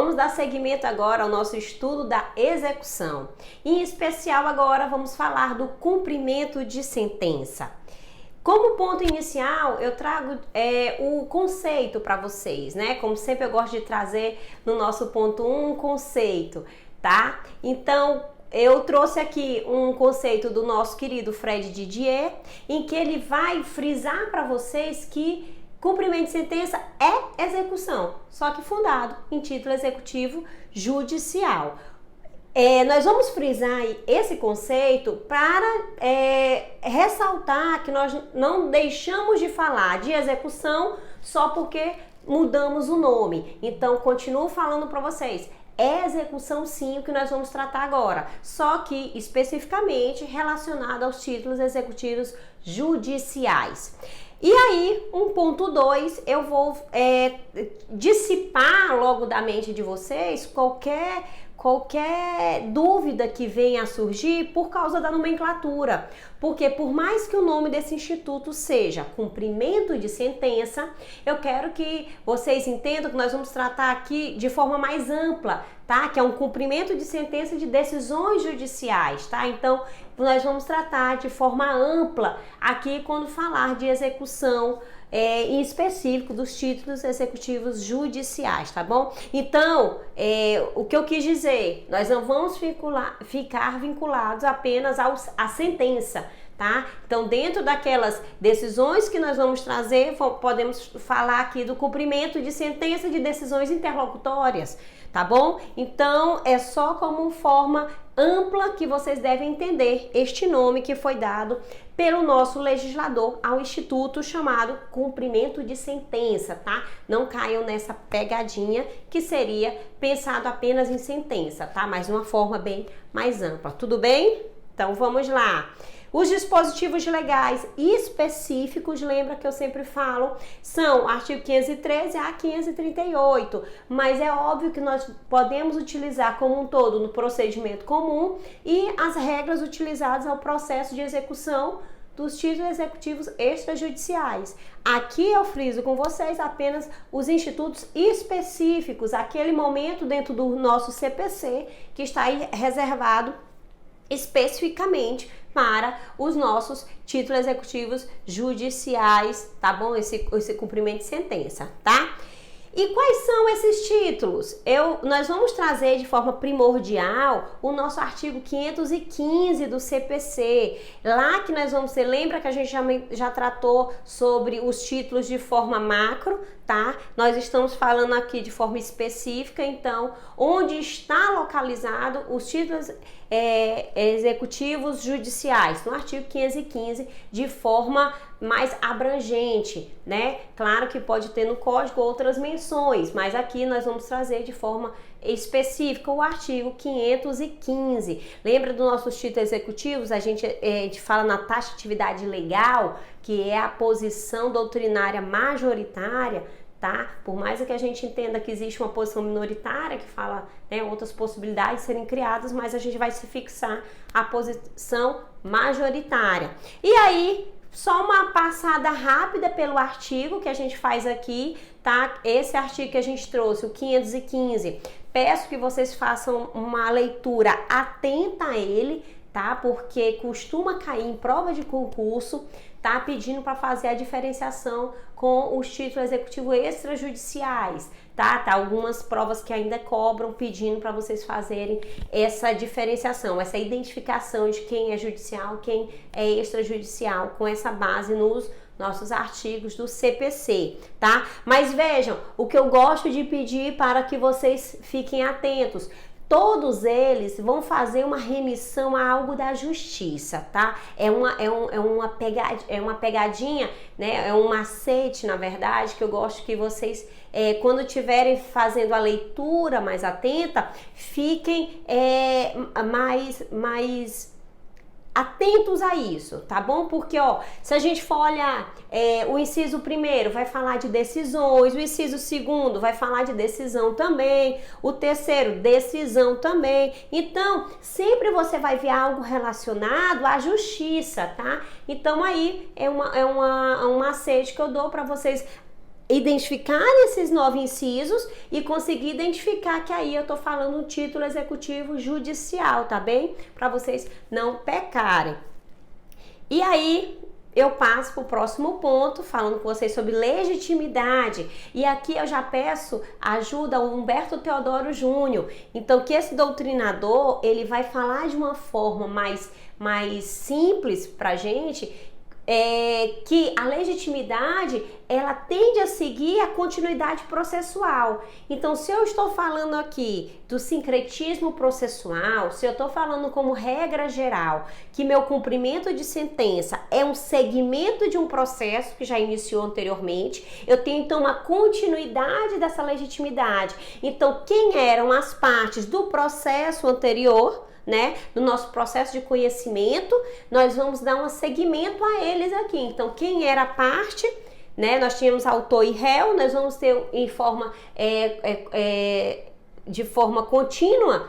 Vamos dar seguimento agora ao nosso estudo da execução. Em especial agora vamos falar do cumprimento de sentença. Como ponto inicial, eu trago o conceito para vocês, né? Como sempre eu gosto de trazer no nosso ponto 1 um conceito, tá? Então, eu trouxe aqui um conceito do nosso querido Fred Didier, em que ele vai frisar para vocês que cumprimento de sentença é execução, só que fundado em título executivo judicial. Nós vamos frisar esse conceito para ressaltar que nós não deixamos de falar de execução só porque mudamos o nome. Então, continuo falando para vocês. É execução sim o que nós vamos tratar agora, só que especificamente relacionado aos títulos executivos judiciais. E aí, um ponto 2, eu vou dissipar logo da mente de vocês qualquer dúvida que venha a surgir por causa da nomenclatura. Porque por mais que o nome desse instituto seja cumprimento de sentença, eu quero que vocês entendam que nós vamos tratar aqui de forma mais ampla, tá? Que é um cumprimento de sentença de decisões judiciais, tá? Então, nós vamos tratar de forma ampla aqui quando falar de execução em específico dos títulos executivos judiciais, tá bom? Então, o que eu quis dizer, nós não vamos ficar vinculados apenas à sentença, tá? Então, dentro daquelas decisões que nós vamos trazer, podemos falar aqui do cumprimento de sentença de decisões interlocutórias, tá bom? Então, é só como forma ampla que vocês devem entender este nome que foi dado pelo nosso legislador ao instituto chamado cumprimento de sentença, tá? Não caiam nessa pegadinha que seria pensado apenas em sentença, tá? Mas de uma forma bem mais ampla, tudo bem? Então vamos lá. Os dispositivos legais específicos, lembra que eu sempre falo, são artigo 513 a 538, mas é óbvio que nós podemos utilizar como um todo no procedimento comum e as regras utilizadas ao processo de execução dos títulos executivos extrajudiciais. Aqui eu friso com vocês apenas os institutos específicos, aquele momento dentro do nosso CPC que está aí reservado especificamente para os nossos títulos executivos judiciais, tá bom? Esse cumprimento de sentença, tá? E quais são esses títulos? Nós vamos trazer de forma primordial o nosso artigo 515 do CPC. Lá que nós vamos lembra que a gente já tratou sobre os títulos de forma macro, tá? Nós estamos falando aqui de forma específica, então, onde está localizado os títulos executivos judiciais, no artigo 515, de forma mais abrangente, né? Claro que pode ter no código outras menções, mas aqui nós vamos trazer de forma específica o artigo 515. Lembra dos nossos títulos executivos? A gente fala na taxatividade legal, que é a posição doutrinária majoritária, tá? Por mais que a gente entenda que existe uma posição minoritária que fala, né, outras possibilidades de serem criadas, mas a gente vai se fixar a posição majoritária. E aí, só uma passada rápida pelo artigo que a gente faz aqui, tá? Esse artigo que a gente trouxe, o 515, peço que vocês façam uma leitura atenta a ele, tá? Porque costuma cair em prova de concurso, tá? Pedindo para fazer a diferenciação com os títulos executivos extrajudiciais, tá? Algumas provas que ainda cobram pedindo para vocês fazerem essa diferenciação, essa identificação de quem é judicial, quem é extrajudicial, com essa base nos nossos artigos do CPC, tá? Mas vejam, o que eu gosto de pedir para que vocês fiquem atentos, todos eles vão fazer uma remissão a algo da justiça, tá? É uma pegadinha, né? É um macete, na verdade, que eu gosto que vocês, quando estiverem fazendo a leitura mais atenta, fiquem mais atentos a isso, tá bom? Porque, ó, se a gente for olhar, o inciso 1º vai falar de decisões, o inciso 2º vai falar de decisão também, o 3º, decisão também. Então, sempre você vai ver algo relacionado à justiça, tá? Então, aí é um macete que eu dou para vocês identificar esses 9 incisos e conseguir identificar que aí eu tô falando um título executivo judicial, tá bem? Para vocês não pecarem. E aí eu passo para o próximo ponto, falando com vocês sobre legitimidade. E aqui eu já peço ajuda ao Humberto Teodoro Júnior. Então, que esse doutrinador, ele vai falar de uma forma mais simples pra gente, que a legitimidade, ela tende a seguir a continuidade processual. Então, se eu estou falando aqui do sincretismo processual, se eu estou falando como regra geral que meu cumprimento de sentença é um segmento de um processo que já iniciou anteriormente, eu tenho então uma continuidade dessa legitimidade. Então, quem eram as partes do processo anterior, né? No nosso processo de conhecimento, nós vamos dar um segmento a eles aqui. Então, quem era a parte, né? Nós tínhamos autor e réu, nós vamos ter em forma de forma contínua,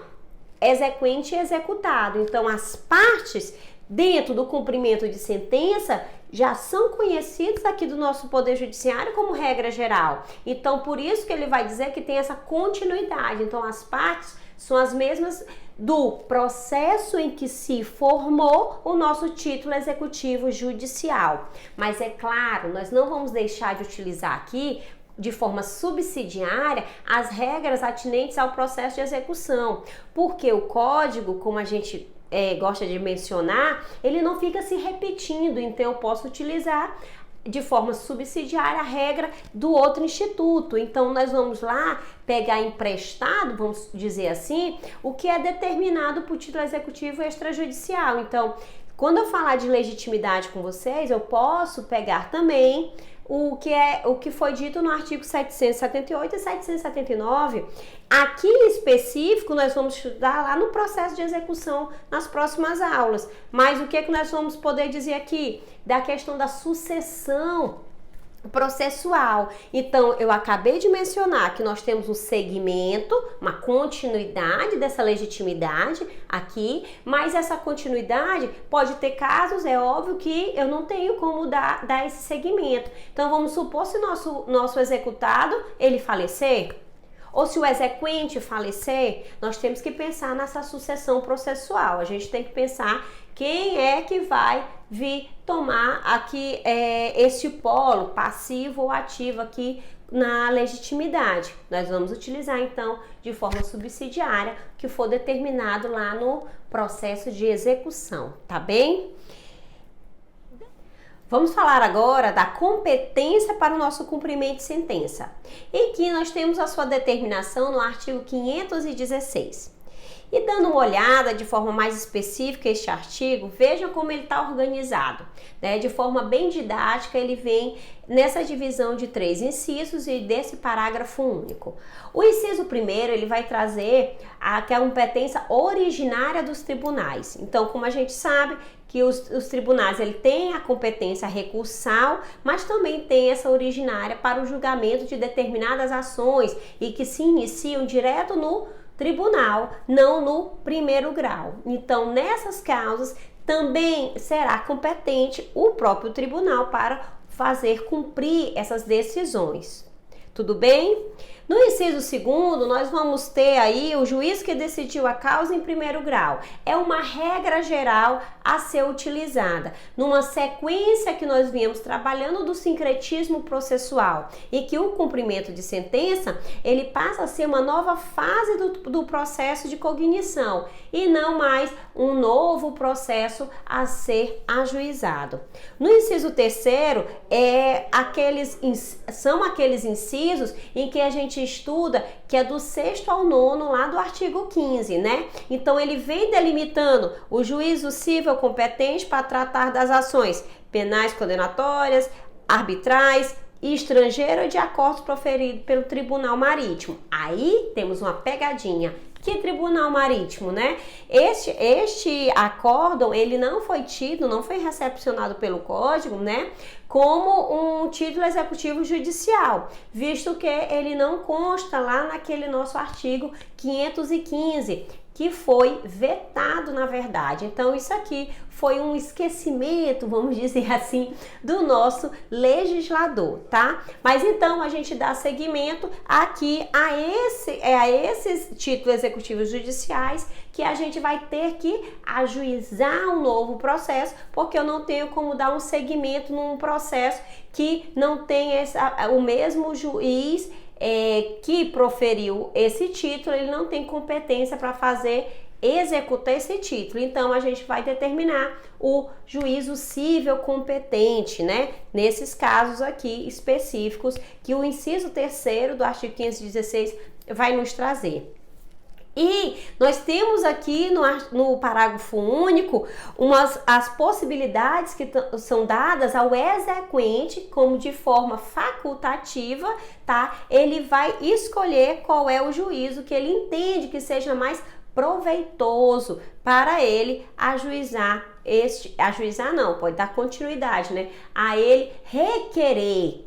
exequente e executado. Então, as partes dentro do cumprimento de sentença já são conhecidos aqui do nosso Poder Judiciário como regra geral. Então, por isso que ele vai dizer que tem essa continuidade. Então, as partes são as mesmas do processo em que se formou o nosso título executivo judicial. Mas é claro, nós não vamos deixar de utilizar aqui de forma subsidiária as regras atinentes ao processo de execução, porque o código, como a gente gosta de mencionar, ele não fica se repetindo, então eu posso utilizar de forma subsidiária a regra do outro instituto. Então, nós vamos lá pegar emprestado, vamos dizer assim, o que é determinado por título executivo extrajudicial. Então, quando eu falar de legitimidade com vocês, eu posso pegar também o que foi dito no artigo 778 e 779. Aqui em específico, nós vamos estudar lá no processo de execução nas próximas aulas. Mas o que nós vamos poder dizer aqui? Da questão da sucessão processual. Então, eu acabei de mencionar que nós temos um segmento, uma continuidade dessa legitimidade aqui, mas essa continuidade pode ter casos, é óbvio que eu não tenho como dar esse segmento. Então, vamos supor se nosso executado, ele falecer, ou se o exequente falecer, nós temos que pensar nessa sucessão processual. A gente tem que pensar quem é que vai vir tomar aqui este polo passivo ou ativo aqui na legitimidade. Nós vamos utilizar então de forma subsidiária o que for determinado lá no processo de execução, tá bem? Vamos falar agora da competência para o nosso cumprimento de sentença. E aqui nós temos a sua determinação no artigo 516. E dando uma olhada de forma mais específica este artigo, veja como ele está organizado, né? De forma bem didática, ele vem nessa divisão de 3 incisos e desse parágrafo único. O inciso primeiro, ele vai trazer a competência originária dos tribunais. Então, como a gente sabe que os tribunais, ele tem a competência recursal, mas também tem essa originária para o julgamento de determinadas ações e que se iniciam direto no tribunal, não no primeiro grau. Então, nessas causas, também será competente o próprio tribunal para fazer cumprir essas decisões. Tudo bem? No inciso segundo, nós vamos ter aí o juiz que decidiu a causa em primeiro grau. É uma regra geral a ser utilizada numa sequência que nós viemos trabalhando do sincretismo processual e que o cumprimento de sentença, ele passa a ser uma nova fase do processo de cognição e não mais um novo processo a ser ajuizado. No inciso terceiro, são aqueles incisos em que a gente estuda, que é do 6º ao 9º lá do artigo 15, né? Então ele vem delimitando o juízo civil competente para tratar das ações penais condenatórias, arbitrais e estrangeira de acordos proferidos pelo Tribunal Marítimo. Aí temos uma pegadinha. Que tribunal marítimo, né? Este acórdão, ele não foi tido, não foi recepcionado pelo Código, né? Como um título executivo judicial, visto que ele não consta lá naquele nosso artigo 515, que foi vetado, na verdade. Então, isso aqui foi um esquecimento, vamos dizer assim, do nosso legislador, tá? Mas então, a gente dá seguimento aqui a esses títulos executivos judiciais que a gente vai ter que ajuizar um novo processo, porque eu não tenho como dar um seguimento num processo que não tem o mesmo juiz que proferiu esse título, ele não tem competência para executar esse título. Então, a gente vai determinar o juízo cível competente, né? Nesses casos aqui específicos que o inciso 3º do artigo 516 vai nos trazer. E nós temos aqui no parágrafo único as possibilidades que são dadas ao exequente como de forma facultativa, tá? Ele vai escolher qual é o juízo que ele entende que seja mais proveitoso para ele ajuizar não, pode dar continuidade, né? A ele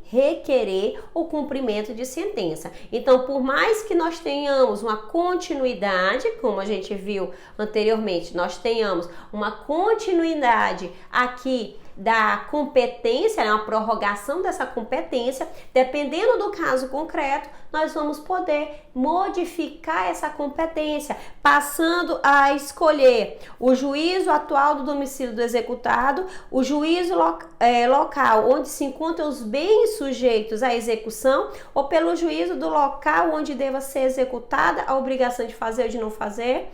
requerer o cumprimento de sentença. Então, por mais que nós tenhamos uma continuidade, como a gente viu anteriormente, nós tenhamos uma continuidade aqui da competência, né, uma prorrogação dessa competência, dependendo do caso concreto, nós vamos poder modificar essa competência, passando a escolher o juízo atual do domicílio do executado, o juízo local onde se encontram os bens sujeitos à execução, ou pelo juízo do local onde deva ser executada a obrigação de fazer ou de não fazer.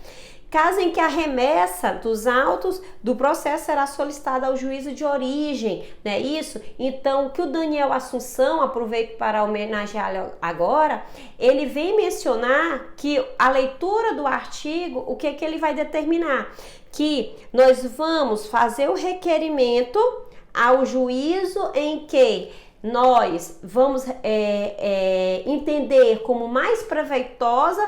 Caso em que a remessa dos autos do processo será solicitada ao juízo de origem, né? Isso. Então, o que o Daniel Assunção, aproveito para homenageá-lo agora, ele vem mencionar que a leitura do artigo, o que é que ele vai determinar? Que nós vamos fazer o requerimento ao juízo em que nós vamos entender como mais proveitosa,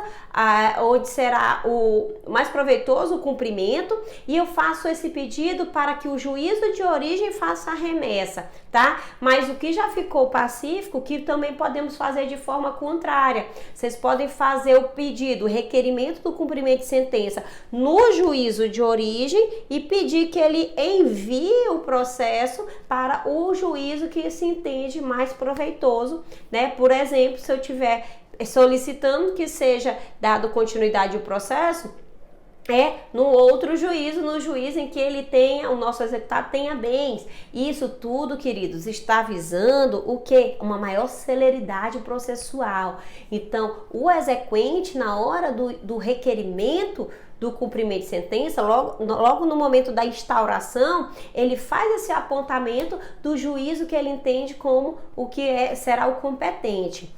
onde será o mais proveitoso o cumprimento, e eu faço esse pedido para que o juízo de origem faça a remessa, tá? Mas o que já ficou pacífico, que também podemos fazer de forma contrária. Vocês podem fazer o pedido, o requerimento do cumprimento de sentença no juízo de origem e pedir que ele envie o processo para o juízo que se entende mais proveitoso, né? Por exemplo, se eu tiver solicitando que seja dado continuidade ao processo, no outro juízo, no juízo em que ele tenha, o nosso executado tenha bens. Isso tudo, queridos, está visando o quê? Uma maior celeridade processual. Então, o exequente, na hora do requerimento do cumprimento de sentença, logo no momento da instauração, ele faz esse apontamento do juízo que ele entende como o que será o competente.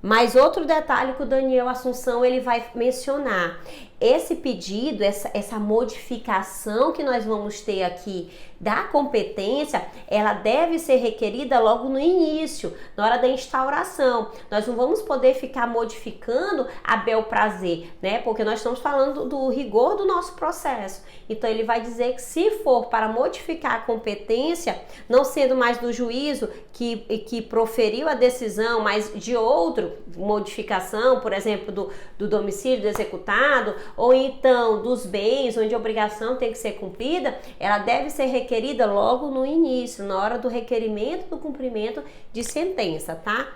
Mas outro detalhe que o Daniel Assunção ele vai mencionar, esse pedido, essa modificação que nós vamos ter aqui da competência, ela deve ser requerida logo no início, na hora da instauração. Nós não vamos poder ficar modificando a bel prazer, né? Porque nós estamos falando do rigor do nosso processo. Então ele vai dizer que se for para modificar a competência, não sendo mais do juízo que proferiu a decisão, mas de outro, modificação, por exemplo, do domicílio do executado, ou então dos bens, onde a obrigação tem que ser cumprida, ela deve ser requerida logo no início, na hora do requerimento do cumprimento de sentença, tá?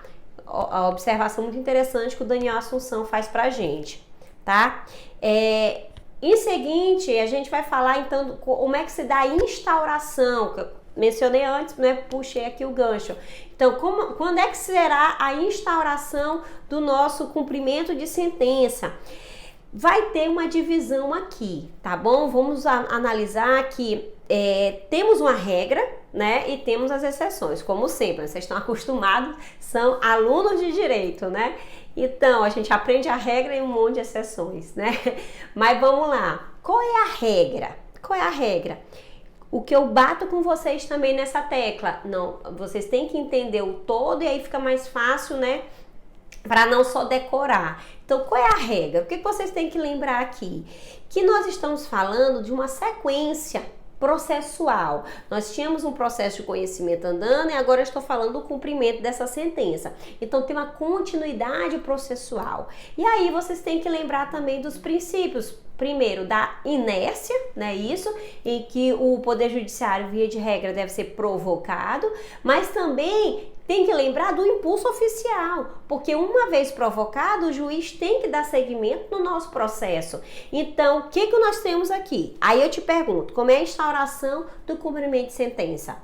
A observação muito interessante que o Daniel Assunção faz pra gente, tá? Em seguinte, a gente vai falar então como é que se dá a instauração, que eu mencionei antes, né? Puxei aqui o gancho. Então, quando é que será a instauração do nosso cumprimento de sentença? Vai ter uma divisão aqui, tá bom? Vamos analisar que temos uma regra, né? E temos as exceções, como sempre. Vocês estão acostumados, são alunos de direito, né? Então, a gente aprende a regra e um monte de exceções, né? Mas vamos lá. Qual é a regra? Qual é a regra? O que eu bato com vocês também nessa tecla, não, vocês têm que entender o todo e aí fica mais fácil, né? para não só decorar. Então, qual é a regra? O que vocês têm que lembrar aqui? Que nós estamos falando de uma sequência processual. Nós tínhamos um processo de conhecimento andando e agora eu estou falando do cumprimento dessa sentença. Então tem uma continuidade processual. E aí vocês têm que lembrar também dos princípios. Primeiro, da inércia, né? Isso, em que o Poder Judiciário, via de regra, deve ser provocado, mas também tem que lembrar do impulso oficial, porque uma vez provocado, o juiz tem que dar seguimento no nosso processo. Então, o que nós temos aqui? Aí eu te pergunto, como é a instauração do cumprimento de sentença?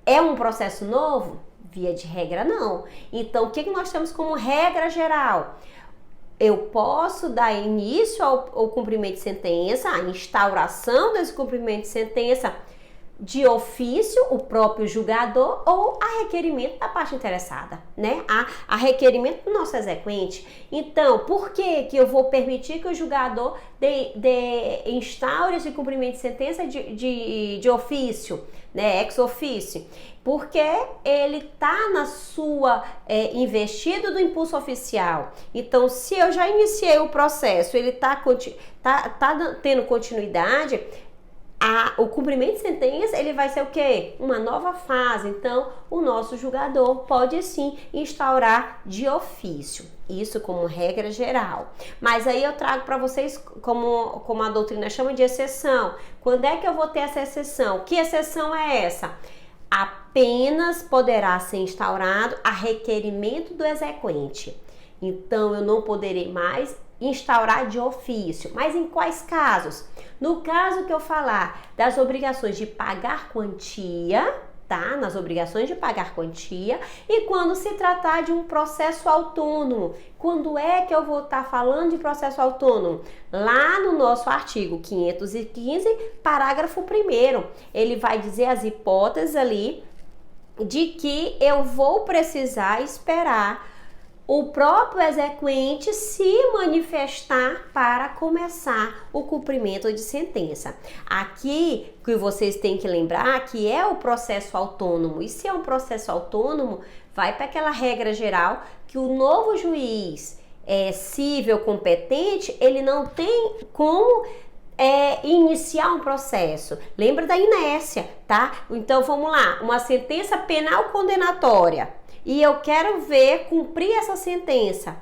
É um processo novo? Via de regra, não. Então, o que nós temos como regra geral? Eu posso dar início ao cumprimento de sentença, a instauração desse cumprimento de sentença de ofício, o próprio julgador, ou a requerimento da parte interessada, né? A requerimento do nosso exequente. Então, por que eu vou permitir que o julgador instaure esse cumprimento de sentença de ofício, né? Ex ofício? Porque ele está na sua investido do impulso oficial. Então, se eu já iniciei o processo, ele tá tendo continuidade, o cumprimento de sentença, ele vai ser o quê? Uma nova fase. Então, o nosso julgador pode sim instaurar de ofício. Isso como regra geral. Mas aí eu trago para vocês, como a doutrina chama de exceção. Quando é que eu vou ter essa exceção? Que exceção é essa? Apenas poderá ser instaurado a requerimento do exequente. Então, eu não poderei mais instaurar de ofício. Mas em quais casos? No caso que eu falar das obrigações de pagar quantia, tá? Nas obrigações de pagar quantia, e quando se tratar de um processo autônomo. Quando é que eu vou estar falando de processo autônomo? Lá no nosso artigo 515, parágrafo 1º, ele vai dizer as hipóteses ali de que eu vou precisar esperar o próprio exequente se manifestar para começar o cumprimento de sentença. Aqui, que vocês têm que lembrar que é o processo autônomo. E se é um processo autônomo, vai para aquela regra geral que o novo juiz cível competente, ele não tem como iniciar um processo. Lembra da inércia, tá? Então, vamos lá. Uma sentença penal condenatória. E eu quero ver cumprir essa sentença.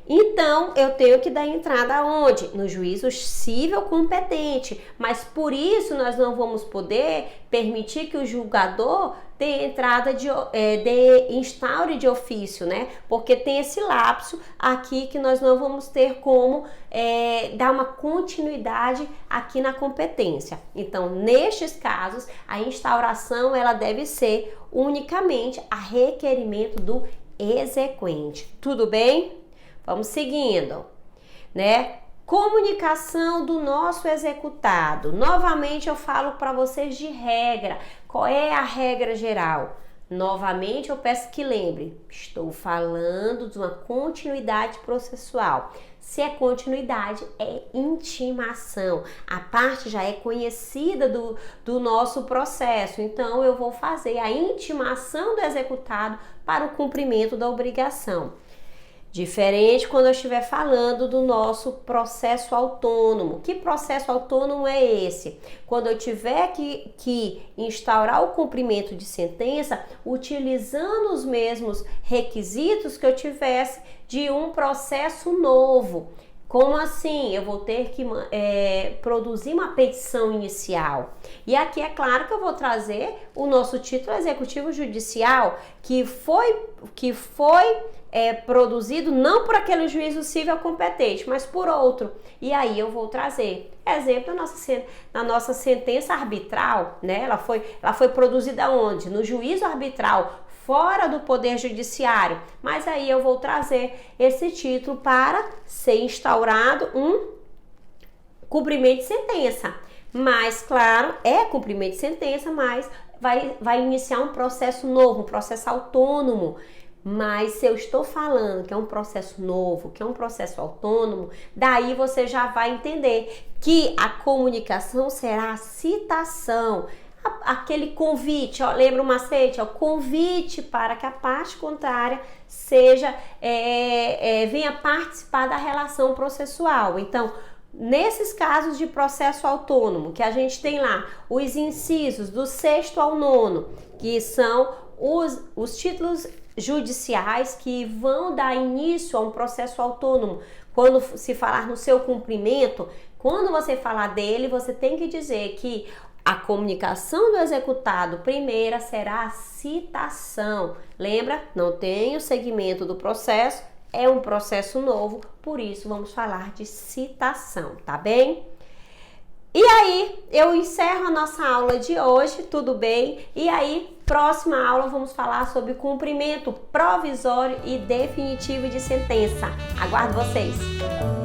Então, eu tenho que dar entrada aonde? No juízo cível competente. Mas por isso nós não vamos poder permitir que o julgador dê entrada instaure de ofício, né? Porque tem esse lapso aqui que nós não vamos ter como dar uma continuidade aqui na competência. Então, nestes casos, a instauração ela deve ser unicamente a requerimento do exequente. Tudo bem? Vamos seguindo, né? Comunicação do nosso executado. Novamente eu falo para vocês de regra. Qual é a regra geral? Novamente eu peço que lembre, estou falando de uma continuidade processual. Se é continuidade, é intimação. A parte já é conhecida do nosso processo. Então eu vou fazer a intimação do executado para o cumprimento da obrigação. Diferente quando eu estiver falando do nosso processo autônomo. Que processo autônomo é esse? Quando eu tiver que instaurar o cumprimento de sentença utilizando os mesmos requisitos que eu tivesse de um processo novo. Como assim? Eu vou ter que produzir uma petição inicial. E aqui é claro que eu vou trazer o nosso título executivo judicial que foi produzido não por aquele juízo cível competente, mas por outro. E aí eu vou trazer exemplo na nossa sentença arbitral, né? Ela foi produzida onde? No juízo arbitral, fora do Poder Judiciário. Mas aí eu vou trazer esse título para ser instaurado um cumprimento de sentença. Mas, claro, é cumprimento de sentença, mas vai iniciar um processo novo, um processo autônomo. Mas se eu estou falando que é um processo novo, que é um processo autônomo, daí você já vai entender que a comunicação será a citação. aquele convite, ó, lembra o macete? Ó, convite para que a parte contrária seja, venha participar da relação processual. Então, nesses casos de processo autônomo, que a gente tem lá os incisos do 6º ao 9º, que são os títulos judiciais que vão dar início a um processo autônomo. Quando se falar no seu cumprimento, quando você falar dele, você tem que dizer que a comunicação do executado primeira será a citação. Lembra? Não tem o segmento do processo, é um processo novo, por isso vamos falar de citação, tá bem? E aí, eu encerro a nossa aula de hoje, tudo bem? E aí, próxima aula vamos falar sobre cumprimento provisório e definitivo de sentença. Aguardo vocês!